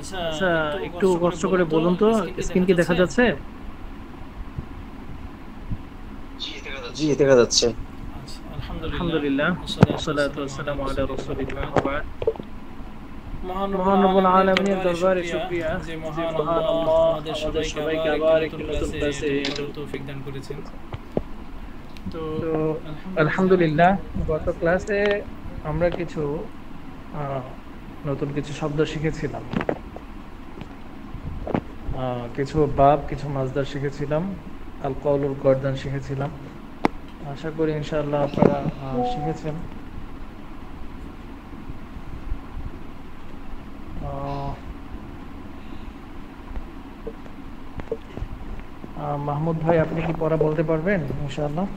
আচ্ছা, একটু কষ্ট করে বলুন তো, স্ক্রিন কি দেখা যাচ্ছে? জি, দেখা যাচ্ছে। আলহামদুলিল্লাহ, ওয়াসসালাতু ওয়াসসালামু আলা রাসূলিল্লাহ ওয়া বা'দ। মহান রব্বুল আলামিনের দরবারে শুকরিয়া যে মহান আল্লাহ আমাদের সবাইকে আবার একটি নতুন ক্লাসে এত বড় তৌফিক দান করেছেন। তো আলহামদুলিল্লাহ, গত ক্লাসে আমরা কিছু আহ, নতুন কিছু শব্দ শিখেছিলাম, কিছু বাব, কিছু মাজদার শিখেছিলাম, আল কওলুল গর্দান শিখেছিলাম। আশা করি ইনশাআল্লাহ আপনারা শিখেছেন। আহ, মাহমুদ ভাই, আপনি কি পড়া বলতে পারবেন ইনশাআল্লাহ?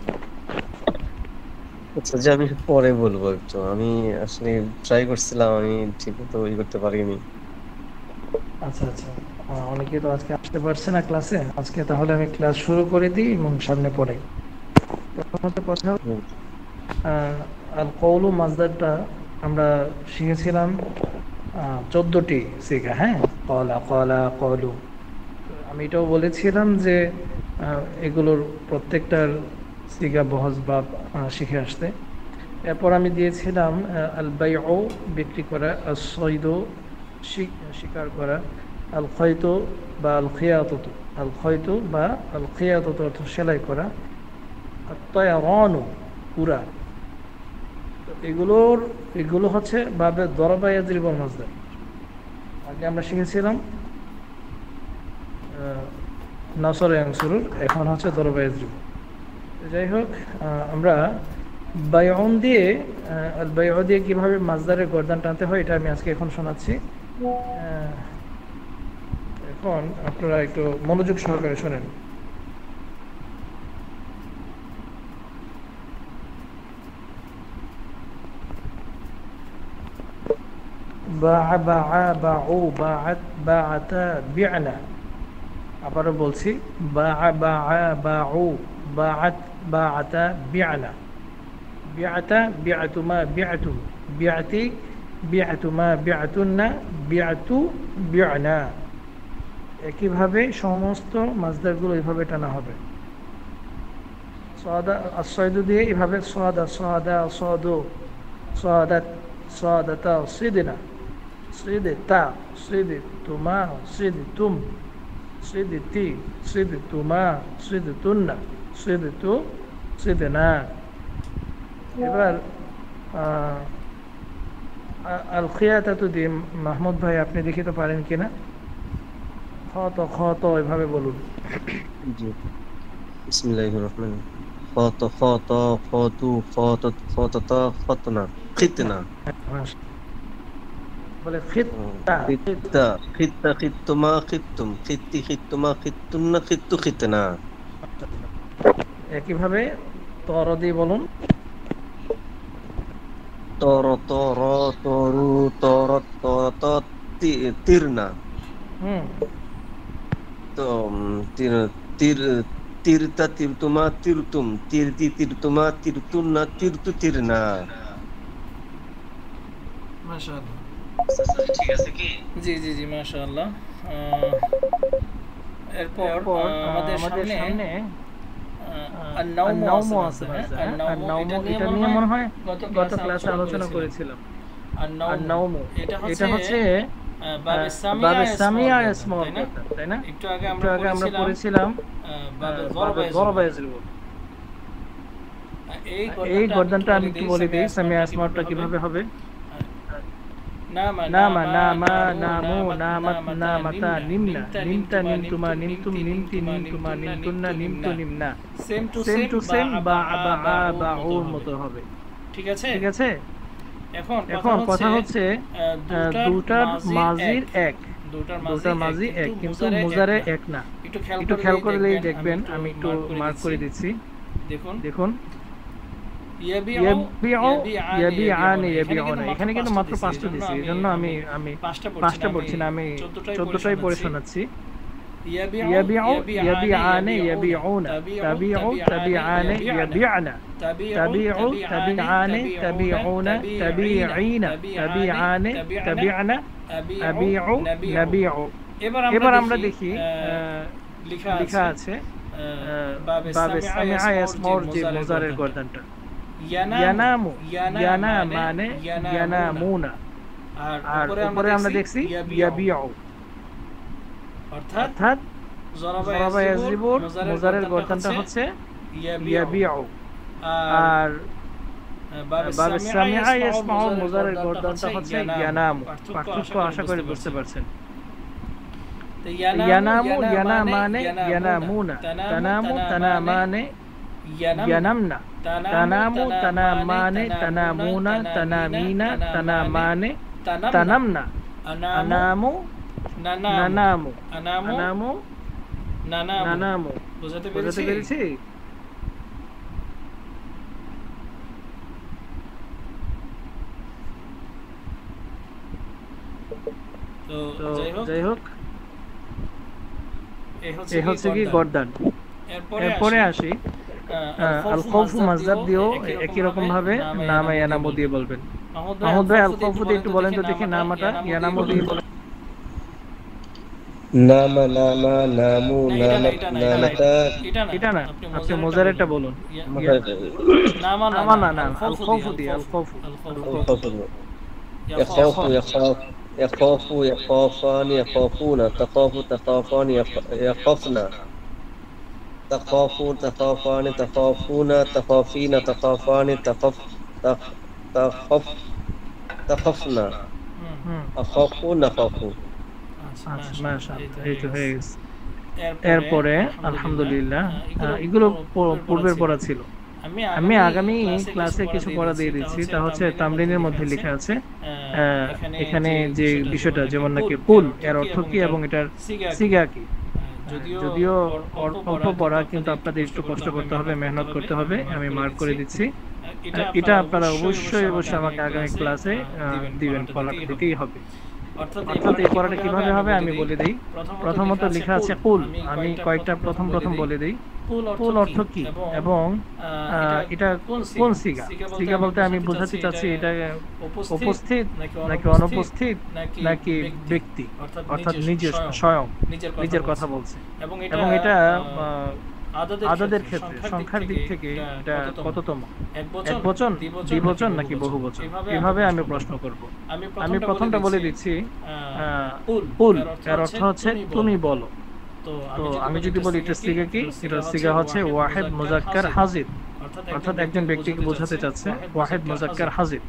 আচ্ছা, যে আমি পরে বলবো একটু। আমি আসলে ট্রাই করছিলাম, আমি ঠিক মতো করতে পারিনি। আচ্ছা আচ্ছা, অনেকে তো আজকে আসতে পারছে না ক্লাসে। আজকে তাহলে আমি ক্লাস শুরু করে দিই এবং সামনে পড়াই। প্রথমত কথা, হুম, আল কওলু মাজদারটা আমরা শিখেছিলাম 14টি সিগা। হ্যাঁ, কলা কলা কলু। আমি এটাও বলেছিলাম যে এগুলোর প্রত্যেকটার সিগা বহজ বা শিখে আসতে। এরপর আমি দিয়েছিলাম আল বাইউ, বিক্রি করা, আর সৈদ, শিকার করা, আল খয়তো বা আল খিয়াতত, আল খয়তো বা আল খিয়াতত অর্থ সেলাই করা, আর তয়ারনু, উড়া। তো এগুলো হচ্ছে বাবে দরবায়াজির বল মাজদার। আগে আমরা শিখেছিলাম নসরে আনসুরুর, এখন হচ্ছে দরবায়াজির। যাই হোক, আমরা বায়ন দিয়ে বায়ন দিয়ে কিভাবে মাজদারের গর্দান টানতে হয় এটা আমি আজকে এখন শোনাচ্ছি। এখন আপনারা একটু মনোযোগ সহকারে শোনেন। বাআ বাআ বাউ বাআত বাআতা বি'না। আবারও বলছি, বাআ বাআ বাউ বাআত বাআতা বি'না। বিআতা বিআতুমা বিআতু, বিআতি বিআতুমা বিআতুন্না, বিআতু বি'না। একইভাবে সমস্ত মাজদারগুলো এইভাবে টানা হবে। সাদা আসয়দু দিয়ে এভাবে সাদা সাদা সাদু, সাদাত সাদাতা সিদনা, সিদতা সিদতুমা সিদতুম, সিদতি সিদতুমা সিদতুন্না, সিদতু সিদনা। এবার আল খিয়াতাতু দিয়ে মাহমুদ ভাই আপনি দেখিতে পারেন কিনা? খ তো এভাবে বলুন। জি। বিসমিল্লাহির রহমানির রহিম। খত খত খতু খতত খততা খতনা খিতনা। বলে খিত্তা, খিত্তা খিত্তা খিত্তুমা খিত্তুম খিত্তি খিত্তুমা খিত্তুন্না খিত্তু খিতনা। একইভাবে তর দিয়ে বলুন। তর তর তরু তরত তরত তিরনা। হুম, তো তীর তীর তীর্তা তীর্তুমা তীর্তুম তীর্তি তীর্তুমা তীর্তুন্না তীর্তু তীর্না। মাশাআল্লাহ। ঠিক আছে কি? জি জি জি, মাশাআল্লাহ। এরপর এরপর আমাদের আমাদের সামনে সামনে আন-নাওমু আছে নাওমও আছে মাঝে। হ্যাঁ, মাঝে। হ্যাঁ, আর আন-নাওমু নাওমও এটা নিয়ে এটা মনে নিয়ে হয় মনে হয় গত গত ক্লাসে ক্লাসে আলোচনা আলোচনা করেছিলাম। করেছিলাম। আর আন-নাওমু নাওমও এটা এটা হচ্ছে হচ্ছে বাবে সামিয়া বাবে ইসমুল সামিয়া গর্দান, ইসমুল তাই না? গর্দান, তাই না? একটু আগে একটু আমরা আগে আমরা পড়েছিলাম পড়েছিলাম বাবে বাবে যরবা দরবা ইয়াজরুব। ইয়াজরিবু। এই এই গর্দানটা আমি একটু গর্দানটা বলে আমি একটু দেই, বলে সামিয়া দিই, সামিয়া ইসমুলটা কিভাবে আসমাউটা হবে। কিভাবে হবে। নামা নামা নামা নামা নামু নামু নামাত নামাত নামাতা নামাতা নিমনা, নিম্না নিমতা নিমতা নিমতুমা নিমতুমা নিমতুম, নিমতুম নিমতি নিমতি নিমতুমা নিমতুমা নিমতুন্না নিমতুন্না নিমতু নিমতু নিমনা। নিম্না। Same to same same to বা সেম বা বা বা বা আ উর বা মতো ওর হবে। মতো হবে। ঠিক আছে? ঠিক আছে? এখন কথা এখন হচ্ছে কথা হচ্ছে দুটার দুটার মাঝির মাঝির এক, এক, দুটার মাঝি দুটার এক মাঝি কিন্তু এক, কিন্তু মুজারে এক মুজারে না। এক না। একটু খেয়াল একটু খেয়াল করলেই করলেই দেখবেন, আমি দেখবেন, একটু আমি একটু মার্ক করে মার্ক দিচ্ছি। করে দিচ্ছি। দেখুন, দেখুন, ইয়াবিউ ইয়াবিউ ইয়াবিআনি ইয়াবিআনি ইয়াবিউনা, এখানে কিন্তু ইয়াবিউনা, মাত্র এখানে কিন্তু পাঁচটা মাত্র দিছি। ৫টা এজন্য দিছি। আমি এজন্য আমি আমি পাঁচটা পড়ছি না, পাঁচটা আমি পড়ছি না, আমি 14টাই পড়ে 14টাই পড়ে শোনাচ্ছি। শোনাচ্ছি। ইয়াবিউ ইয়াবিআনে ইয়াবিউনা, তাবিউ তাবিআনে ইয়াবি'না, তাবিউ তাবিআনে তাবিউনা, তাবিঈনা তাবিআনে তাবি'না, আবিউ নাবিউ। এবার আমরা দেখি লেখা আছে বাবে সামিআ ইয়াসমাউর যে মুজারের গর্দানটা, ইয়ানামু ইয়ানামানে ইয়ানামুনা, আর উপরে আমরা দেখছি ইয়াবিউ, অর্থাৎ যরাবা ইয়াযরিবুর মুজারের গর্দানটা হচ্ছে ইয়াবিউ, আর বাবে সামিআ ইয়াসমাউর মুজারের গর্দানটা হচ্ছে ইয়ানামু। পার্থক্য আশা করি বুঝতে পারছেন। ইয়ানামু ইয়ানামানে ইয়ানামুনা, তানামু তানামানে ইয়ানামনা, তানামু তানামানে তানামুনা, তানামিনা তানামানে তানামনা, আনামু নানামু আনামু নানামু। বুঝাতে পেরেছি? তো যাই হোক, এই হচ্ছে কি গর্দান। এরপরে আসি আল খাউফু মাজদার দিয়েও একই রকম ভাবে নামা ইয়ানামু দিয়ে বলবেন। মাহমুদ ভাই আল খাউফু দিয়ে একটু বলেন তো দেখি নামাটা ইয়ানামু দিয়ে বলেন। নামা নামা নামু নামাত নামাতা, এটা না, আপনি মুজারেরটা বলুন। নামা না না, আল খাউফু দিয়ে, আল খাউফু। يخاف يخاف يخاف يخافان يخافون تخاف تخافان يخافنا تخاف تخافان تخافون تخافين تخافان تخفنا أخاف نخاف। মাশাআল্লাহ, এই তো হয়ে গেছে। এরপরে আলহামদুলিল্লাহ, এগুলো পূর্বের পড়া ছিল। আমি আগামী ক্লাসে কিছু পড়া দিয়ে দিচ্ছি, তা হচ্ছে তামরিনের মধ্যে লেখা আছে এখানে যে বিষয়টা, যেমন নাকি কুল এর অর্থ কি এবং এটার সিগা কি। যদিও অল্প পড়া, কিন্তু আপনাদের একটু কষ্ট করতে হবে, মেহনত করতে হবে, আমি মার্ক করে দিচ্ছি। এটা আপনারা অবশ্যই আমাকে আগামী ক্লাসে দিবেন, পড়াটা দিতেই হবে। অর্থাৎ এই পড়াটা কিভাবে হবে আমি বলে দিই। প্রথমত লেখা আছে কুল, আমি কয়েকটা প্রথম বলে দিই। কুল অর্থ কি এবং এটা কোন সিগা। সিগা বলতে আমি বোঝাতে চাচ্ছি এটা উপস্থিত নাকি অনুপস্থিত নাকি ব্যক্তি, অর্থাৎ নিজের স্বয়ং নিজের কথা বলছে। এবং এটা আদদের ক্ষেত্রে সংখ্যার দিক থেকে এটা কততম, একবচন, দ্বিবচন নাকি বহুবচন, এভাবে আমি প্রশ্ন করব। আমি প্রথমটা বলে দিচ্ছি, কুল এর অর্থ হচ্ছে তুমি বলো। তো আমি যদি বলি এটা সিগা কি, এটা সিগা হচ্ছে ওয়াহিদ মুজাক্কার হাজির, অর্থাৎ একজন ব্যক্তিকে বোঝাতে চাচ্ছে ওয়াহিদ মুজাক্কার হাজির।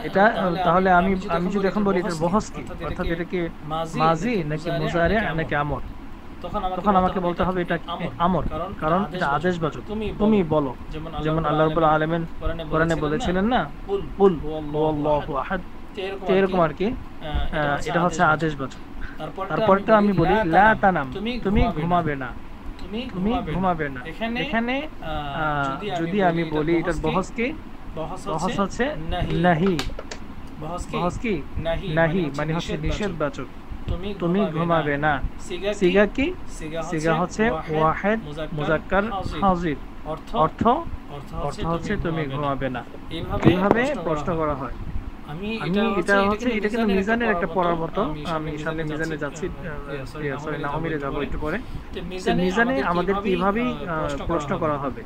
এটা তাহলে আমি যদি এখন বলি এটা বহস কি, অর্থাৎ এটা কি মাজি নাকি মুজারি নাকি আমর, তখন আমাকে বলতে হবে এটা আমর, কারণ এটা আদেশবাচক, তুমি বলো। যেমন আল্লাহ রাব্বুল আলামিন কোরআনে বলেছিলেন না, কুল হুয়াল্লাহু আহাদ, এরকম আর কি। এটা হচ্ছে আদেশবাচক। তারপরটা আমি বলি লা তানাম, তুমি ঘুমাবে না, তুমি ঘুমাবে না। এখানে যদি আমি বলি এটার বহস কি, বহস হচ্ছে নাহি। বহস কি নাহি মানে হচ্ছে নিষেধবাচক, তুমি ঘুমাবে না। সিগা কি, সিগা হচ্ছে ওয়াহিদ মুজাক্কার হাজির, অর্থ হচ্ছে তুমি ঘুমাবে না। এইভাবে প্রশ্ন করা হয়। এটা হচ্ছে, এটা কিন্তু মিজানের একটা পড়ার মতো। আমি সামনে মিজানে যাচ্ছি, সরি নাহমিরে যাব একটু পরে। মিজানে আমাদের কিভাবেই প্রশ্ন করা হবে,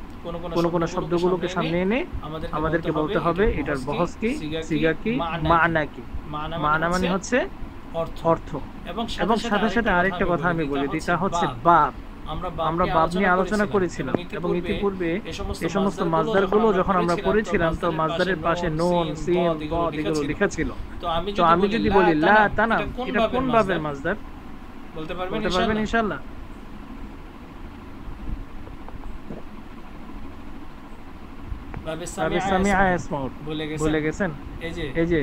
কোন শব্দগুলোকে সামনে এনে আমাদেরকে বলতে হবে এটার বহস কি, সিগা কি, মানা কি। মানা মানে হচ্ছে অর্থ। এবং সাথে সাথে আরেকটা কথা আমি বলে দিই, তা হচ্ছে বাব। আমরা বাব নিয়ে আলোচনা করেছিলাম এবং ইতিপূর্বে এই সমস্ত মাসদারগুলো যখন আমরা পড়েছিলাম, তো মাসদারের পাশে নুন, সিন, গদ এগুলো লেখা ছিল। তো আমি যদি বলি লা তানাম, এটা কোন বাবের মাসদার বলতে পারবেন ইনশাআল্লাহ? বাবে সামিআ ইয়াসমাউর ভুলে গেছেন? এই যে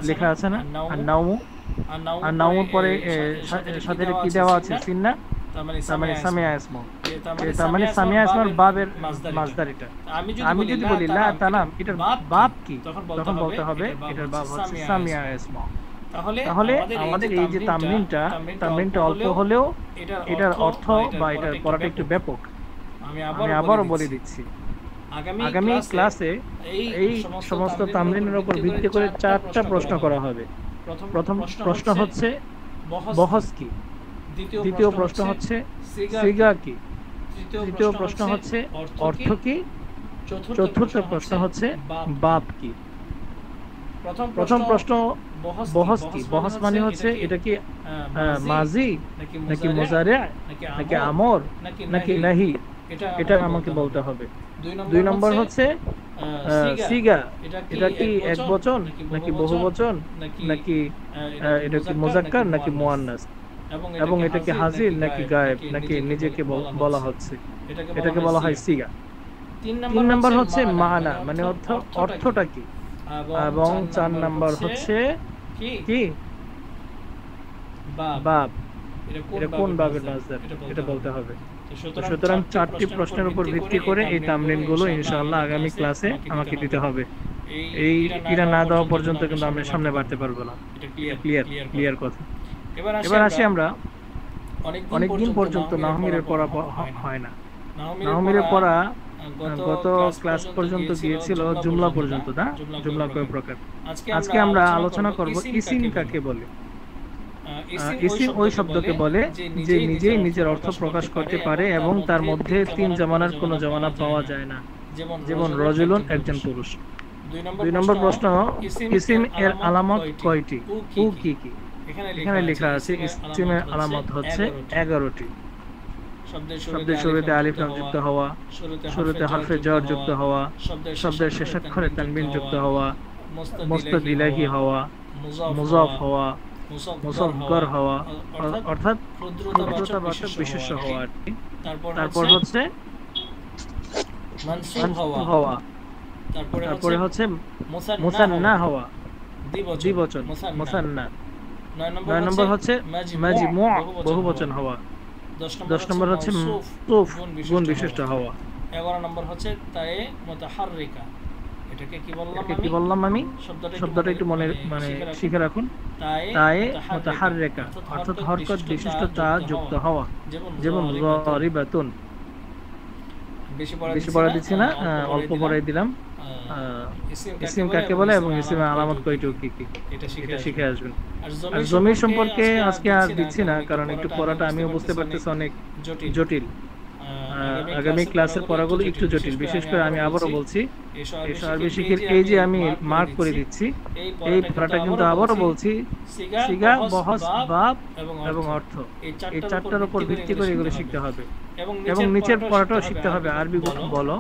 লেখা আছে না আন-নাওমু, আন-নাওমুর পরে সাথে কি দেওয়া আছে, সিন না, তার মানে সামিআ ইয়াসমাউর, তার মানে সামিআ ইয়াসমাউর বাবের মাসদার এটা। আমি যদি বলি লা তানাম, এটার বাব কি, তখন বলতে হবে এটার বাব হচ্ছে সামিআ ইয়াসমাউর। তাহলে আমাদের এই যে তামরিনটা অল্প হলেও এটার অর্থ বা এটার পড়াটা একটু ব্যাপক। আমি আবারও বলে দিচ্ছি, আগামী ক্লাসে এই সমস্ত তামরিনের উপর ভিত্তি করে 4টা প্রশ্ন করা হবে। প্রথম প্রশ্ন হচ্ছে বহস কি, দ্বিতীয় প্রশ্ন হচ্ছে সিগা কি, তৃতীয় প্রশ্ন হচ্ছে অর্থ কি, চতুর্থ প্রশ্ন হচ্ছে বাব কি। প্রথম প্রশ্ন বহস কি, বহস মানে হচ্ছে এটা কি মাজি নাকি মুজারে নাকি আমর নাকি নাহি, এটা আমাকে বলতে হবে। 2 নম্বর হচ্ছে সিগা, এটা কি একবচন নাকি বহুবচন নাকি এটা কি মুজাক্কার নাকি মুয়ান্নাস, এবং এটা কি হাজির নাকি গায়েব নাকি নিজেকে বলা হচ্ছে, এটাকে বলা হয় সিগা। 3 নম্বর হচ্ছে মানা মানে অর্থটা কি, এবং 4 নম্বর হচ্ছে কি বাব, এটা কোন বাবের মাসদার এটা বলতে হবে। সুতরাং 4টি প্রশ্নের উপর ভিত্তি করে এই তামরিনগুলো ইনশাআল্লাহ আগামী ক্লাসে আমাকে দিতে হবে। এটা না দেওয়া পর্যন্ত কিন্তু আমরা সামনে বাড়তে পারবো না। ক্লিয়ার কথা। এবার আসি আমরা, অনেকদিন পর্যন্ত নাহমিরের পড়া হয় না। নাহমিরের পড়া গত ক্লাস পর্যন্ত গিয়েছিল জুমলা পর্যন্ত, না জুমলা কয় প্রকার। আজকে আমরা আলোচনা করব ইসিম কাকে বলে। ইসিম ওই শব্দকে বলে যে নিজেই নিজের অর্থ প্রকাশ করতে পারে এবং তার মধ্যে 3 জামানার কোনো জামানা পাওয়া যায় না, যেমন রজুলুন একজন পুরুষ। 2 নম্বর প্রশ্ন, ইসিম এর আলামত কয়টি, ও কি কি। এখানে লেখা আছে ইসিমের আলামত হচ্ছে 11টি। শব্দের শুরুতে আলিফ লাম যুক্ত হওয়া, শুরুতে হরফে জর যুক্ত হওয়া, শব্দের শেষাক্ষরে তানবিন যুক্ত হওয়া, মুস্তাদ ইলাহি হওয়া, মুজাফ হওয়া, মুসাগগার হওয়া অর্থাৎ ক্ষুদ্রতা বা বিশেষ্য হওয়া। তারপর হচ্ছে মানসুব হওয়া, তারপরে হচ্ছে মুসান্না হওয়া, দ্বিবচন মুসান্না। 9 নম্বর হচ্ছে মাজমু বহুবচন হওয়া। 10 নম্বর হচ্ছে মাউসুফ গুণ বিশিষ্ট হওয়া। 11 নম্বর হচ্ছে তায়ে মুতাহাররিকা। এটাকে কি বললাম আমি? শব্দটা একটু মনে শিখে রাখুন। তায়ে মুতাহাররিকা অর্থাৎ হরকত বিশিষ্ট তা যুক্ত হওয়া, যেমন যারিবাতুন। বেশি পড়া দিচ্ছি না, অল্প পড়াই দিলাম। ইসিম কাকে বলে এবং ইসিমের আলামত কয়টি কি কি, এটা শিখে আসবেন। আর জমির সম্পর্কে আজকে আর দিচ্ছি না, কারণ একটু পড়াটা আমিও বুঝতে পারতেছি অনেক জটিল। আগামী ক্লাসের পড়াগুলো একটু জটিল, বিশেষ করে আমি আবারও বলছি এই আরবি শিখির এই যে আমি মার্ক করে দিচ্ছি এই পড়াটা কিন্তু আবারও বলছি সিগা, বহস, বাব এবং অর্থ, এই 4টার উপর ভিত্তি করে এগুলো শিখতে হবে এবং নিচের পড়াটাও শিখতে হবে। আরবি বলো,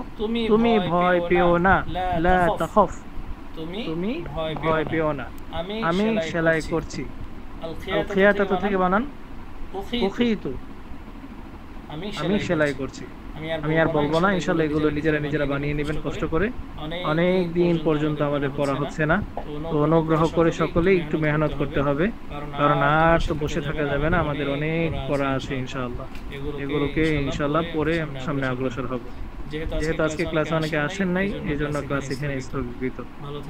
তুমি ভয় পেও না, লা তাখাফ, তুমি ভয় পেও না, আমি সেলাই করছি। আল খিয়াতা থেকে বানান উখিতু, আমি সেলাই করছি। আমি আর বলবো না, ইনশাআল্লাহ এগুলো নিজেরা বানিয়ে নেবেন কষ্ট করে। অনেক দিন পর্যন্ত আমাদের পড়া হচ্ছে না, তো অনুগ্রহ করে সকলেই একটু মেহনত করতে হবে, কারণ আর তো বসে থাকা যাবে না। আমাদের অনেক পড়া আছে ইনশাআল্লাহ, এগুলোকে ইনশাআল্লাহ পড়ে সামনে অগ্রসর হব। যেহেতু আজকে ক্লাসে অনেকে আসেন নাই, এই জন্য ক্লাস এখানে স্থগিত।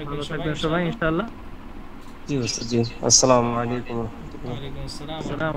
ভালো থাকবেন সবাই ইনশাআল্লাহ। জি, আসসালামু আলাইকুম। ওয়া আলাইকুম আসসালাম।